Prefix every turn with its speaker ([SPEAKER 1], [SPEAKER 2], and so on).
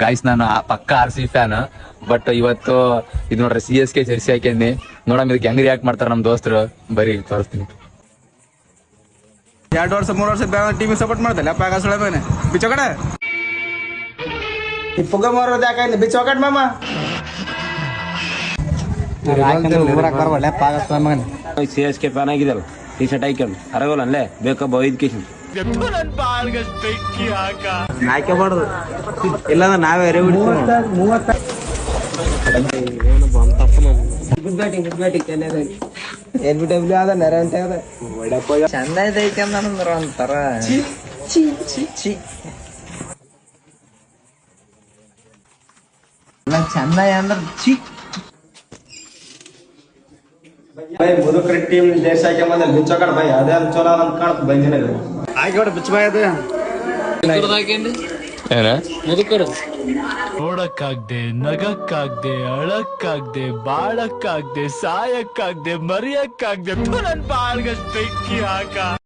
[SPEAKER 1] Guys ನಾನು ಪಕ್ಕ RCB fan. But ಇವತ್ತು ಇದು ನೋಡ್ರಿ CSK ಜೆರ್ಸಿ ಹಾಕಿದ್ನಿ. ನೋಡಮ್ ಇದಕ್ಕೆ ಹೆಂಗ್ ರಿಯಾಕ್ಟ್ ಮಾಡ್ತಾರ ನಮ್ ದೋಸ್ತರು. ಬರೀ ತೋರಿಸ್ತೀನಿ.
[SPEAKER 2] 2 ವರ್ಷ 3 ವರ್ಷ ಟೀಮ್ ಸಪೋರ್ಟ್ ಮಾಡ್ದಲ್ಲ ಅಪ್ಪ ಆಗ ಸುಳೆ ಮನೆ ಬಿಚ್ಚೋಕಡೆ ಈ ಪುಗ ಮಾರೋದು ಯಾಕೆ ಬಿಚ್ಚೋಕಡೆ ಮಾಮ
[SPEAKER 3] CSK ಫ್ಯಾನ್ ಆಗಿದಲ್ಲ ಟಿ ಶರ್ಟ್ ಹಾಕ್ಕೊಂಡು ಅರಗೋಲ್ಲ ಅಲ್ಲೇ ಬೇಕಬ್ಬ ಒಯ್ದು ಕೇಶನ್ ಹಾಕಬಾರ್ದು ಇಲ್ಲಾಂದ್ರೆ ನಾವೇ ಎರೆ
[SPEAKER 4] ಚಂದ ಐತೆ ಅಂದ್ರ ಒಂಥರ ಚಂದ ಅಂದ್ರ ಚಿ
[SPEAKER 2] ಮುದುಕ್ರಿ ಟೀಮ್ ದೇಶ ಹಾಕ್ಯಂಬಂದ ಬಿಚ್ಚೋಕಡೆ ಬೈ ಅದೇ ಚಲೋ ಅಂತ ಕಾಣತ್ ಬಂದಿನ ಆಯ್ಕೆ ಬಿಚ್ಚ ಬಾಯ್ ಅದು
[SPEAKER 5] ನೋಡಕ್ಕಾಗ್ದೆ ನಗಕ್ಕಾಗ್ದೆ ಅಳಕ್ಕಾಗ್ದೆ ಬಾಳಕ್ಕಾಗ್ದೆ ಸಾಯಕ್ಕಾಗ್ದೆ ಮರಿಯಕ್ಕಾಗ್ದೆ ನನ್ ಬಾಳ್ಗಷ್ಟು ಬೆಂಕಿ ಹಾಕ